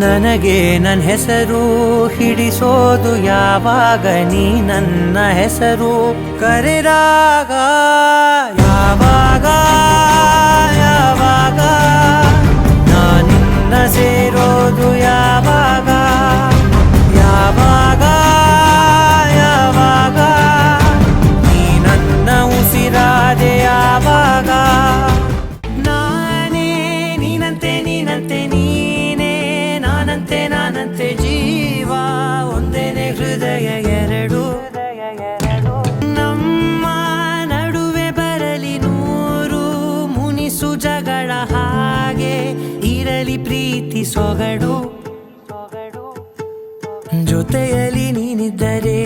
ನನಗೆ ನನ್ನ ಹೆಸರು ಹಿಡಿಸೋದು ಯಾವಾಗ ನೀ ನನ್ನ ಹೆಸರು ಕರೆದಾಗ ಯಾವಾಗ ಯಾವಾಗ ನಾನಿನ್ನ ಸೇರೋದು ಯಾವಾಗ ಯಾವಾಗ ಯಾವಾಗ ನೀ ನನ್ನ ಉಸಿರಾದೆ ಯಾವಾಗ ನಾನೇ ನೀನಂತೆ ನೀನಂತೆ ನೀನೇ ನಾನಂತೆ ನಾನಂತೆ ಜೀವ ಒಂದೇನೆ ಹೃದಯ ಎರಡು ನಮ್ಮ ನಡುವೆ ಬರಲಿ ನೂರು ಮುನಿಸು ಜಗಳ ಹಾಗೆ ಇರಲಿ ಪ್ರೀತಿ ಸೊಗಡು ಜೊತೆಯಲ್ಲಿ ನೀನಿದ್ದರೆ